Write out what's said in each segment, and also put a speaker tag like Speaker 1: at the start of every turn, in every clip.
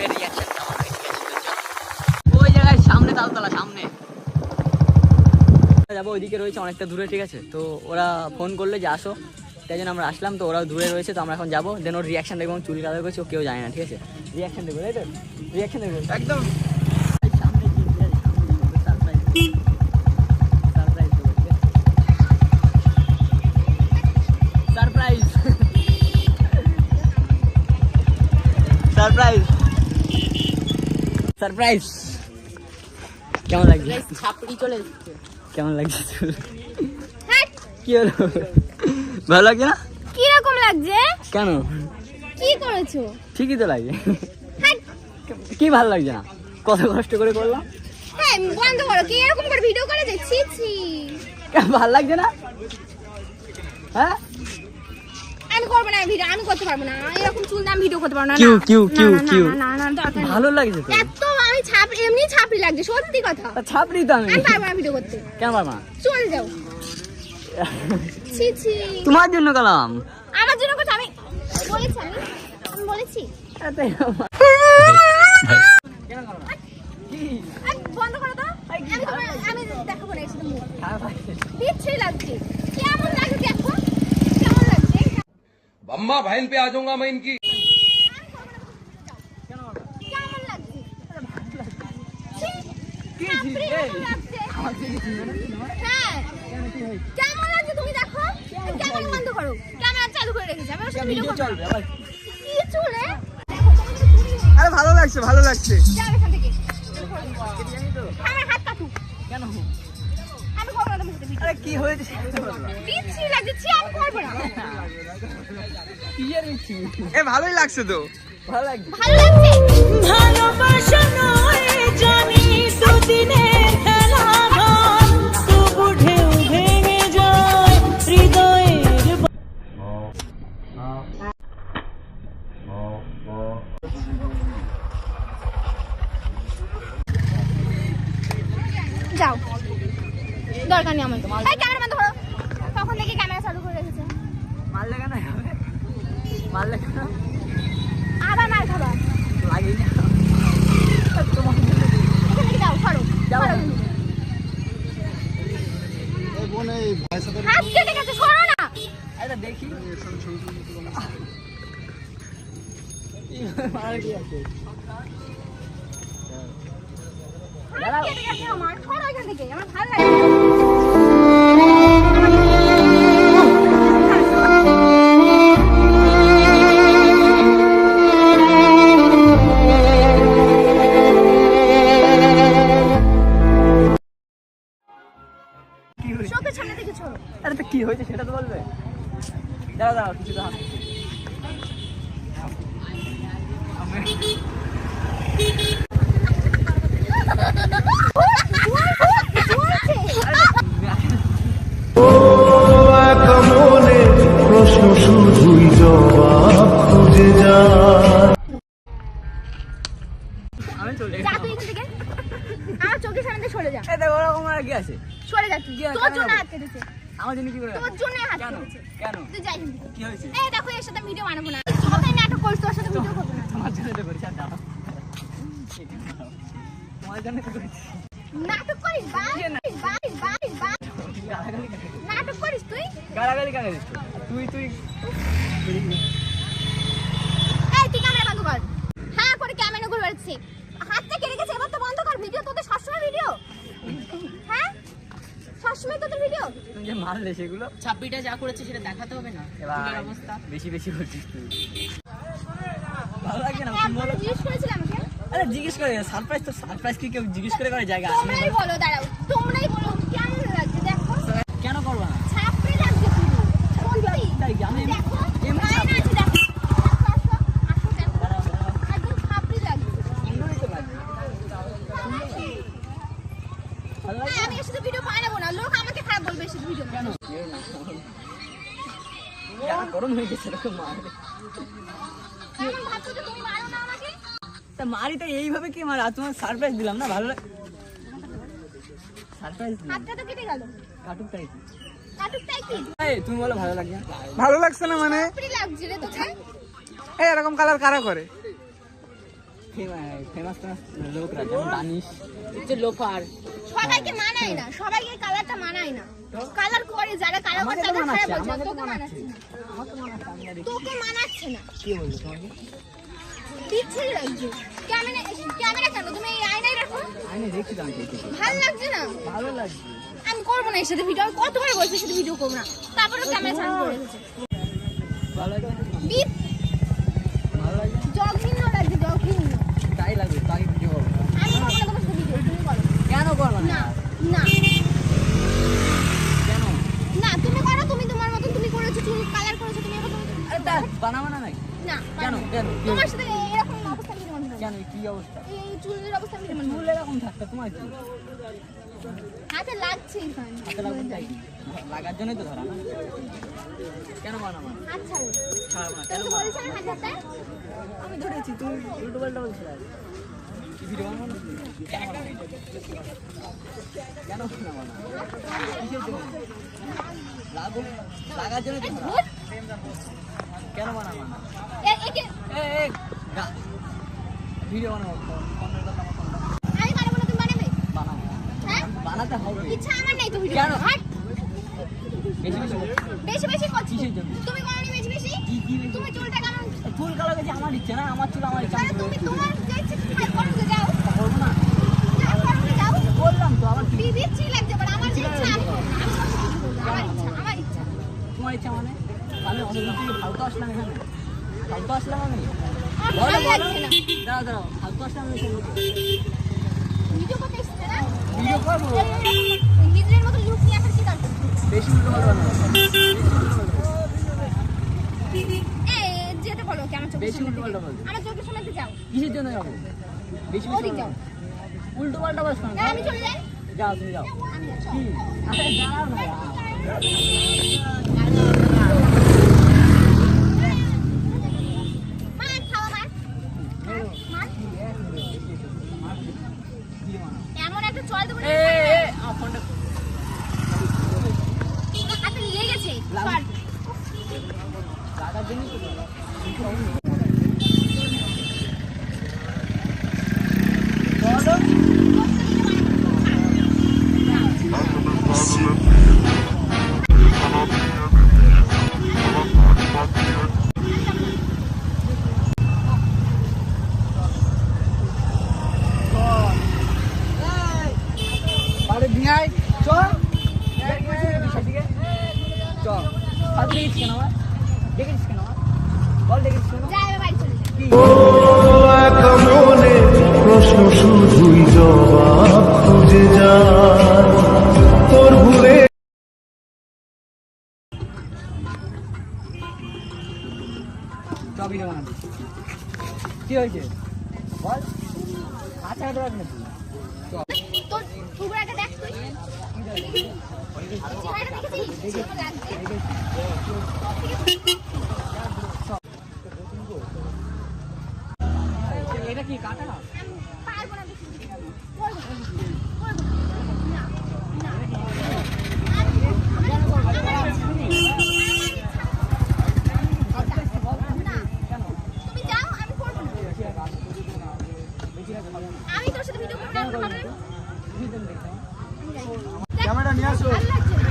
Speaker 1: লাইভের রিঅ্যাকশন কেমন হয়, ঠিক আছে? ওই জায়গায় সামনে তালতলা সামনে যাবো, ওইদিকে রয়েছে অনেকটা দূরে, ঠিক আছে? তো ওরা ফোন করলে যে আসো, তাই জন্য আমরা আসলাম। তো ওরাও দূরে রয়েছে, তো আমরা এখন যাবো, দেন ওর রিঅ্যাকশন দেখবো, চুল কালার করেছে, ও কেউ জানে না, ঠিক আছে? রিঅ্যাকশন দেখবো, তাই তো? রিঅ্যাকশন দেখবো একদম সামনে সারপ্রাইজ সারপ্রাইজ সারপ্রাইজ। কেমন লাগছে?
Speaker 2: ছাপড়ি চলে এসেছে।
Speaker 1: কেমন লাগছে? কি হলো, ভালো লাগছে না?
Speaker 2: কি রকম লাগছে?
Speaker 1: কেন,
Speaker 2: কি করেছো?
Speaker 1: ঠিকই তো লাগে। কি ভালো লাগছে না? কত কষ্ট করে করলাম।
Speaker 2: হ্যাঁ বন্ধ করো, কি এরকম করে ভিডিও করে দেখছি।
Speaker 1: ভালো লাগছে না? হ্যাঁ
Speaker 2: আমি করবো না ভিডিও, আমি করতে পারবো না এরকম চুল দাম ভিডিও করতে পারবো না।
Speaker 1: কিউ কিউ কিউ কিউ
Speaker 2: না না দরকার নেই।
Speaker 1: ভালো লাগছে তো?
Speaker 2: এত আমি এমনি ছাপড়ি লাগছে, সত্যি কথা।
Speaker 1: ছাপড়ি তো আমি
Speaker 2: পারবো না ভিডিও করতে।
Speaker 1: কেন পারবো না?
Speaker 2: চলে যাও।
Speaker 1: তোমার জন্য কালাম,
Speaker 2: আমার জন্য কথা আমি বলেছি, আমি বলেছি। বন্ধ করো তো, আমি দেখাবো না এসে মুখ বিচ্ছিরি লাগছে। কেমন লাগছে দেখো, কেমন লাগছে?
Speaker 3: अम्मा बहन पे आ जाऊंगा मैं इनकी।
Speaker 2: কেমন লাগছে? হ্যাঁ কেমন লাগছে তুমি দেখো। ক্যামেরা বন্ধ করো, ক্যামেরা চালু করে রেখেছি আমি। ভিডিও চলবে আবার কি চলে?
Speaker 1: আরে ভালো লাগছে, ভালো লাগছে।
Speaker 2: যাও এখান থেকে, আমার হাত কাটু।
Speaker 1: কেন?
Speaker 2: আমি করবো না মুখে ভিডিও।
Speaker 1: আরে কি হয়েছে?
Speaker 2: বিচ্ছিরি লাগছে, আমি করবো না।
Speaker 1: কি আর হচ্ছে?
Speaker 4: ভালোই লাগছে তো।
Speaker 1: ভালো লাগছে,
Speaker 2: ভালো লাগছে।
Speaker 5: ভালোবাসা নয় জানি দুদিনের খেলা গান, তবু ঢেউ ভেঙে যায় হৃদয়ের।
Speaker 2: যাও, দরকার নেই আমার। এই ক্যামেরা বন্ধ করো, তখন থেকে ক্যামেরা চালু করে রেখেছে।
Speaker 1: মারলে কেন? মারলে কেন?
Speaker 2: আবার মার খাবা।
Speaker 1: লাগেই না তোমার।
Speaker 2: এখান থেকে যাও, সরো
Speaker 1: যাও।
Speaker 2: সরো। হাত কেটে গেছে, সরো না।
Speaker 1: এটা দেখি মার কি আছে?
Speaker 2: হাত কেটে গেছে আমার, সরো এখান থেকে, আমার ভালো লাগে না। চোখের সামনে থেকে সরো।
Speaker 1: আরে তো কি হয়েছে সেটা তো বলবে। দাঁড়াও দাঁড়াও, কিছু তো হাসছি।
Speaker 6: প্রশ্ন শুধুই জবাব খুঁজে যায়।
Speaker 1: আমি চলে
Speaker 2: যা তুই এখান থেকে, আমার চোখের সামনে থেকে সরে যা।
Speaker 1: এই দেখো ওরকম আর কি আছে?
Speaker 2: সরে যা তুই, তোর জন্য হাত কেটেছে।
Speaker 1: আমার জন্য কি করে?
Speaker 2: তোর জন্য হাত
Speaker 1: কেন?
Speaker 2: কেটেছে।
Speaker 1: কেন?
Speaker 2: তুই যাই এখান থেকে।
Speaker 1: কি হয়েছে?
Speaker 2: এই দেখো এর সাথে ভিডিও বানাবো না। কোথায় নাটক করিস, তোর সাথে ভিডিও করবো না।
Speaker 1: তোমার জন্য তো করেছি। আর দাঁড়াও, তোমার জন্য তো করেছি।
Speaker 2: নাটক করিস বাই বাই বাই বাই।
Speaker 1: গালাগালি কাকে দিচ্ছ?
Speaker 2: নাটক করিস তুই।
Speaker 1: গালাগালি কাকে দিচ্ছ? তুই তুই
Speaker 2: এই তুই ক্যামেরা বন্ধ কর। হ্যাঁ করে ক্যামেরা ঘুরে বেড়াচ্ছি। হাতটা কেটে গেছে, এবার তো বন্ধ কর ভিডিও। তোদের সবসময় ভিডিও, হ্যাঁ সবসময় তোদের ভিডিও।
Speaker 1: তুমি যে মারলে সেগুলো,
Speaker 5: ছাপড়িটা যা করেছে সেটা দেখাতে হবে না?
Speaker 1: এবার
Speaker 5: অবস্থা
Speaker 1: বেশি বেশি করছিস তুই। ভালো লাগছে না? তুমি
Speaker 2: একবার
Speaker 1: বলো।
Speaker 2: জিজ্ঞেস করেছিলাম আমাকে।
Speaker 1: আরে জিজ্ঞেস করে, সারপ্রাইজ তো সারপ্রাইজ কি কেউ জিজ্ঞেস করে করে জায়গা আছে?
Speaker 2: তোমরাই বলো, দাঁড়াও তোমরাই বলো কেমন লাগছে দেখো।
Speaker 1: কেন করবো না?
Speaker 2: ছাপড়ি লাগছে পুরো, সত্যি।
Speaker 1: তাই কি? আমি
Speaker 2: দেখো
Speaker 1: এমনি
Speaker 2: আয়না আছে দেখো। আসো, আসো, দেখো। একদম ছাপড়ি লাগছে।
Speaker 1: সুন্দরই তো লাগছে। ভালো লাগছে?
Speaker 2: আমি এর সাথে ভিডিও বানাবো না, লোক আমাকে খারাপ বলবে এর সাথে ভিডিও।
Speaker 1: কেন? গরম হয়ে গেছে এরকম মারলে।
Speaker 2: কেমন ভাবছো যে তুমি মারো না আমাকে?
Speaker 1: তা মারি তো এইভাবে কি মার? আর তোমার সারপ্রাইজ দিলাম না, ভালো লাগে। সারপ্রাইজ দিলাম,
Speaker 2: হাতটা তো কেটে গেল।
Speaker 1: কাটুক তাই কি?
Speaker 2: কাটুক তাই কি?
Speaker 1: এই তুমি বলো ভালো লাগছে না?
Speaker 4: ভালো লাগছে না মানে?
Speaker 2: ছাপড়ি লাগছে রে তোকে।
Speaker 4: এরকম কালার কারা করে?
Speaker 1: ফেমাস লোকরা যেমন দানিশ হচ্ছে লোফার।
Speaker 2: সবাইকে মানায় না, সবাইকে কালারটা মানায় না। কালার করে যারা কালার করে তাদের খারাপ বলছে, তোকে মানাচ্ছে না। তোকে মানাচ্ছে না।
Speaker 1: কি বলছো তোমাকে?
Speaker 2: পিছিয়ে লাগছে। ক্যামেরা কেন তুমি এই আয়নায় রাখো?
Speaker 1: আইনে দেখছি তো আমি
Speaker 2: ভালো লাগছে না।
Speaker 1: ভালো লাগছে।
Speaker 2: আমি করবো না এর সাথে ভিডিও। আমি কতবার বলছি সাথে ভিডিও করবো না, তারপরে ক্যামেরা চালু করে রেখেছে।
Speaker 1: ভালো লাগছে
Speaker 2: বিপ
Speaker 1: ভালো লাগছে
Speaker 2: জঘন্য লাগছে, জঘন্য।
Speaker 1: তাই লাগবে তাই ভিডিও করবো।
Speaker 2: আমি করবো না তোমার সাথে ভিডিও, তুমি করো।
Speaker 1: কেন করবো
Speaker 2: না
Speaker 1: না?
Speaker 2: না
Speaker 1: কেন?
Speaker 2: না, তুমি করো। তুমি তোমার মতন তুমি করেছো, চুল কালার করেছো, তুমি এবার
Speaker 1: আরে তা বানাবো না নাকি?
Speaker 2: না
Speaker 1: কেন? কেন?
Speaker 2: তোমার সাথে এরকম অবস্থা কি মনে হয়?
Speaker 1: কেন কি অবস্থা?
Speaker 2: এই চুলের অবস্থা কি মনে
Speaker 1: চুল
Speaker 2: হয়?
Speaker 1: এরকম থাকতো তোমার কি?
Speaker 2: হাতে লাগছে এখানে।
Speaker 1: হাতে লাগুন তাই কি? লাগার জন্যই তো ধরা না? কেন বানাবো না?
Speaker 2: হাত ছাড়ো।
Speaker 1: ছাড়বো না।
Speaker 2: তুমি তো বলেছো না হাত ছাড়তে?
Speaker 1: আমি ধরেছি তুমি উল্টো পাল্টা বলছো কি ভিডিও বানাবো না? কেন বানাবো না? কেন বানাবো না? কিসের জন্য? লাগার জন্য তো ধরা।
Speaker 2: ভূত?
Speaker 1: কেন বানাবো না?
Speaker 2: একে
Speaker 1: এই ভিডিও বানাবো ফোনের কথা আমার ফোনটা
Speaker 2: আমি বানাবো না, তুমি বানাবে?
Speaker 1: বানাবো
Speaker 2: হ্যাঁ?
Speaker 1: বানাতে হবে।
Speaker 2: ইচ্ছা আমার নেই তো ভিডিও।
Speaker 1: কেন?
Speaker 2: হাট।
Speaker 1: বেশি বেশি বলছো।
Speaker 2: বেশি বেশি করছি।
Speaker 1: কিসের জন্য?
Speaker 2: তুমি করনি বেশি বেশি?
Speaker 1: কি কি বেশি?
Speaker 2: তুমি চুলটা কেমন?
Speaker 1: চুল কালো গেছে আমার ইচ্ছে না, আমার চুল আমার ইচ্ছা।
Speaker 2: তাহলে তুমি তোমার যে ইচ্ছে তুমি করো তো, যাও।
Speaker 1: করবো না?
Speaker 2: যাও, করো তো, যাও।
Speaker 1: বললাম তো আমার কি
Speaker 2: বিচ্ছি লাগছে, but আমার যে ইচ্ছা আমি করবো। আমি করবো, আমার ইচ্ছা, আমার ইচ্ছা।
Speaker 1: তোমার ইচ্ছা মানে আমি অত দূর থেকে ফালতু আসলাম এখানে, ফালতু আসলাম আমি।
Speaker 2: আমার
Speaker 1: বলো
Speaker 2: ভালো
Speaker 1: বলো
Speaker 2: লাগছে না।
Speaker 1: দাঁড়াও দাঁড়াও ফালতু আসলাম আমি এখানে।
Speaker 2: ভিডিও করতে এসেছে না?
Speaker 1: ভিডিও করবো
Speaker 2: হিজড়ের মতো লুক নিয়ে আসার কি দরকার?
Speaker 1: বেশি উল্টো পাল্টা না।
Speaker 2: যেতে বলো কি আমার চোখের
Speaker 1: বেশি
Speaker 2: সামনে
Speaker 1: উল্টো
Speaker 2: থেকে।
Speaker 1: পাল্টা বলছো।
Speaker 2: আমার চোখের সামনে থেকে যাও।
Speaker 1: কিসের জন্য যাবো? বেশি
Speaker 2: ওদিক যাও।
Speaker 1: উল্টো পাল্টা বলছো না।
Speaker 2: না, আমি চলে যাই।
Speaker 1: যাও তুমি যাও।
Speaker 2: আমি যাচ্ছি।
Speaker 1: কি আরে দাঁড়াও না
Speaker 2: মার, খাওয়া মার। মার। এমন একটা চল দেবো না,
Speaker 1: আমার ফোনটা
Speaker 2: তোর হাতে লেগে গেছে। সর।
Speaker 1: লাগার জন্য আরে বিয়াই চ চ ফালতু দেখেছিস কেন আমার? দেখেছিস কেন আমার? বল দেখেছিস কেন?
Speaker 2: যা, এবার বাড়ি চলে যা।
Speaker 1: কি?
Speaker 6: ও একা মনে প্রশ্ন শুধুই জবাব খুঁজে যায় তোর ভুলে
Speaker 1: চ ভিডিও বানাবি। কি হয়েছে বল? আচ্ছা এটা রাখ নাকি?
Speaker 2: তোর থুবড়াটা দেখ তুই। চেহারাটা দেখেছিস? কেমন লাগছে?
Speaker 1: এটা কি কাটা?
Speaker 2: আমি পারবো না বেশি। করবো না। করবো না। না, না। আমার ইচ্ছা। না। তুমি যাও, আমি করবো না। আমি তোর সাথে ভিডিও করবো না, আমার হবে না।
Speaker 1: ক্যামেরা নিয়ে আসো।
Speaker 2: ভালো লাগছে না।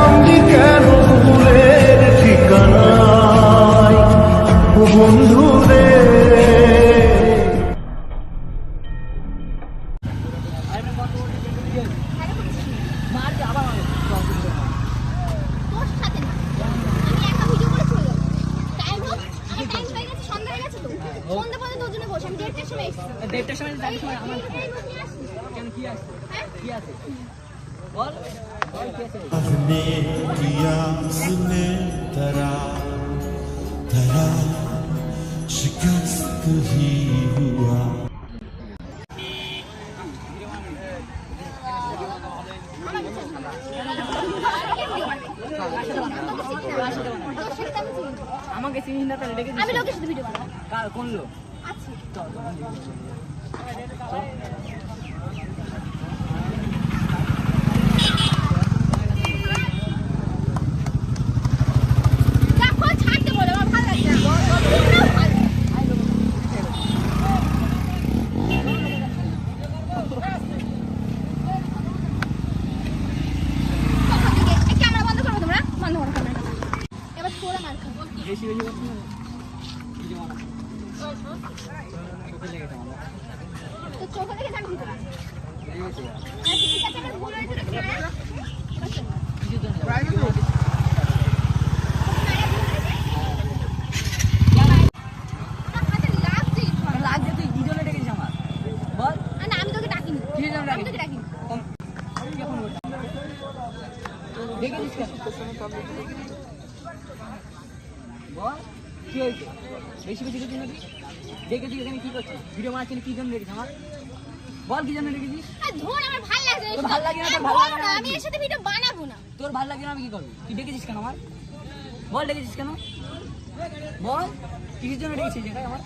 Speaker 6: আমি কেন ভুলের ঠিকানায় ও বন্ধু রে
Speaker 1: মারতে আবার
Speaker 2: তোর সাথে না। আমি একা ভিডিও করে চলে যাবো। টাইম হোক, আমার টাইম হয়ে গেছে, সন্ধ্যা হয়ে গেছে তো। সন্ধ্যা পর্যন্ত তোর জন্য বসে, আমি 1:30টার সময় এসেছি।
Speaker 1: 1:30টার সময় যাবি সময় আমার
Speaker 2: এই বুঝ নিয়ে আসি।
Speaker 1: কেন কি আছে?
Speaker 2: হ্যাঁ?
Speaker 1: কি আছে? বল বল কি আছে?
Speaker 4: आपने किया उसने धरा धरा शिकस्त ही हुआ
Speaker 1: আমাকে চিনিস না তাহলে ডেকে
Speaker 2: আমি লোকের সাথে ভিডিও বানাবো।
Speaker 1: কার কোন লোক?
Speaker 2: আচ্ছা। দেখো, ছাড়তে বলো, আমার ভালো লাগছে না। তোমরাও ভালো। চোখ দেখে জানি ভিতরে ঠিক আছে এটা ভুল হয়েছে দেখি না
Speaker 1: কিছুর জন্য যাবো।
Speaker 2: হাতে লাগছে
Speaker 1: লাগছে, তুই কি জন্য ডেকেছিস আমার বল?
Speaker 2: না আমি তোকে ডাকিনি
Speaker 1: কি জন্য
Speaker 2: আমি তোকে ডাকিনি
Speaker 1: ডেকেছিস কেন? বল কি হয়েছে? বেশি বেশি কিছু নাকি ডেকেছিস? এখানে কি করছিস? ভিডিও বানাচ্ছিস, কি জন্য ডেকেছিস আমার বল? কি জন্য ডেকেছিস?
Speaker 2: ধর আমার ভালো লাগছে
Speaker 1: তোর ভালো লাগে না? তোর ভালো লাগে না?
Speaker 2: আমি এর সাথে ভিডিও বানাবো না
Speaker 1: তোর ভালো লাগে না, আমি কি করবো? তুই ডেকেছিস কেন আমার বল? ডেকেছিস কেন বল? কিসের জন্য ডেকেছিস এটা আমার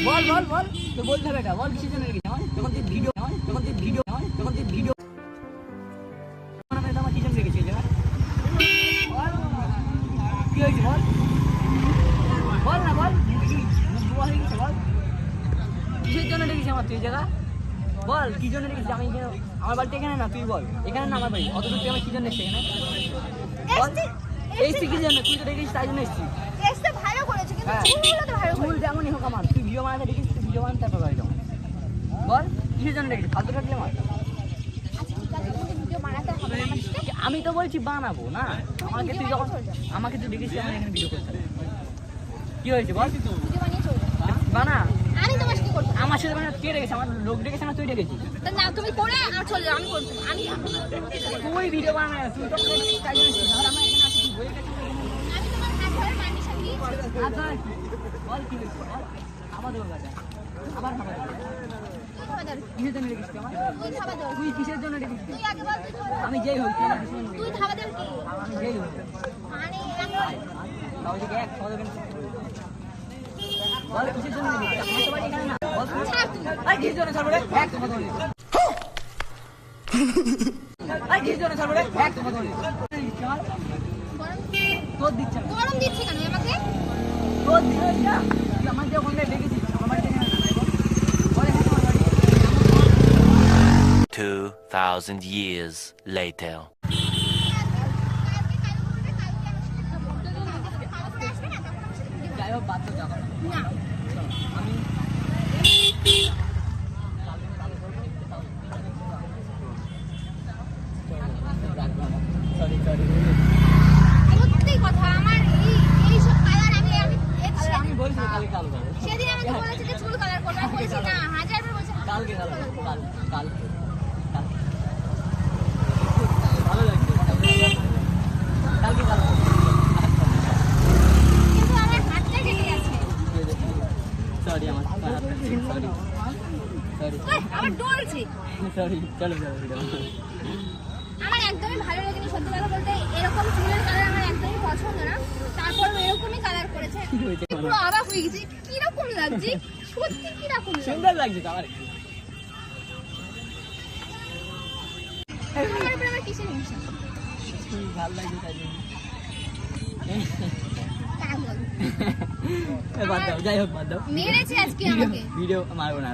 Speaker 1: বল বল বল? তো বলতে হবে এটা, বল কিসের জন্য ডেকেছিস আমার? যখন তুই ভিডিও আমার কি জন্য ডেকেছিস এটা? কি হয়েছে বল? বল না বল, বল কিসের জন্য ডেকেছিস আমার তুই জায়গা বল? কি জন্য ডেকেছিস? আমি এখানে, আমার বাড়িতে এখানে না, তুই বল এখানে না আমার বাড়ি, অত তুই আমার কি জন্য এসছিস এখানে বল? এসছি কি জন্য? তুই তো ডেকেছিস তাই জন্য এসছিস।
Speaker 2: টেস্টটা ভালো করেছে কিন্তু
Speaker 1: হ্যাঁ।
Speaker 2: চুলগুলো তো ভালো
Speaker 1: ভুল
Speaker 2: করেছে
Speaker 1: যেমনই হোক আমার, তুই ভিডিও বানাতে ডেকেছিস, তুই ভিডিও বানাতে তারপর বাড়ি যাও বল? কিসের জন্য ডেকেছিস? ফালতু থাকলে আমার
Speaker 2: আচ্ছা ঠিক আছে তোমাকে ভিডিও বানাতে হবে না আমার সাথে
Speaker 1: আমি তো বলছি বানাবো না, আমাকে তুই যখন আমাকে তুই ডেকেছিস আমার এখানে ভিডিও করতে হবে। কি হয়েছে বল?
Speaker 2: ভিডিও বানিয়ে চলে যাও।
Speaker 1: বানা।
Speaker 2: আমি তোমার সাথে করবো না।
Speaker 1: আমার সাথে মানে কে ডেকেছে? আমার লোক ডেকেছে না তুই ডেকেছিস?
Speaker 2: তা না তুমি করে আর চলে যাও আমি করবো না। আমি
Speaker 1: তুই ভিডিও বানা না, তুই তো ডেকেছিস তাই জন্য এসেছিস। আর আমরা এখানে আছি, তুই বলে গেছিস
Speaker 2: আমি তোমার হাত ধরে পারমিশন দিয়েছি
Speaker 1: আচ্ছা বল কি হয়েছে বল? আবার দৌড় গাছে আবার খাবার
Speaker 2: তুই খাবার দাও
Speaker 1: কিসের জন্য ডেকেছিস তুই আমার?
Speaker 2: তুই খাবার দাও
Speaker 1: তুই কিসের জন্য ডেকেছিস?
Speaker 2: তুই আগে বল তুই খাবার দাও।
Speaker 1: আমি যেই হই তুই আমার কিসের জন্য
Speaker 2: তুই
Speaker 1: ডেকেছিস?
Speaker 2: খাবার দাও কি
Speaker 1: আমি যেই হই
Speaker 2: মানে
Speaker 1: তাহলে কি এক খাওয়া দেবেন? বল কিসের জন্য ডেকেছিস? আমার তো বাড়ি এখানে না, বল তুই।
Speaker 2: ছাড় তুই
Speaker 1: আই কিসের জন্য ছাড়বো রে? এক কথা বলি আই কিসের জন্য ছাড়বো রে? এক কথা বলি
Speaker 2: গরম
Speaker 1: তোর দিচ্ছে না,
Speaker 2: গরম দিচ্ছে কেন আমাকে
Speaker 1: তোর দিচ্ছে না। তুই আমার যে ওখানে ডেকেছিস আমার বাড়িতে এখানে না, বল এখানে আমার বাড়ি।
Speaker 7: 2,000 years later.
Speaker 1: যাই হোক বাদ তো যাবো না।
Speaker 2: না
Speaker 1: সরি সরি
Speaker 2: সত্যি কথা আমার এই সব কালার আমি
Speaker 1: আমি বলছি কালকে কাল করবো,
Speaker 2: সেদিন আমাকে বলেছে যে চুল কালার করবে আমি বলেছি না হাজারবার বলছি
Speaker 1: কালকে কাল করবো, কাল কাল কাল ভালো লাগছে কালকে কাল করবো।
Speaker 2: কিন্তু আমার হাতটা কেটে গেছে
Speaker 1: সরি আমার সরি সরি
Speaker 2: ওই, আমার ডলছে
Speaker 1: সরি চলো চলো
Speaker 2: আমার একদমই ভালো লাগেনি সত্যি কথা বলতে এরকম চুলের কালার আমার একদমই পছন্দ না তারপর এরকমই কালার করেছে
Speaker 1: কি হয়েছে বলো?
Speaker 2: পুরো অবাক হয়ে গেছি কিরকম লাগছে সত্যি কিরকম লাগছে
Speaker 1: সুন্দর লাগছে তো আমার
Speaker 2: আমার উপরে আমার কিসের হিংসা
Speaker 1: ভালো লাগছে তাই জন্য
Speaker 2: পাগল
Speaker 1: বাদ দাও, যাই হোক বাদ দাও,
Speaker 2: মেরেছে আজকে আমাকে
Speaker 1: ভিডিও মারবো না।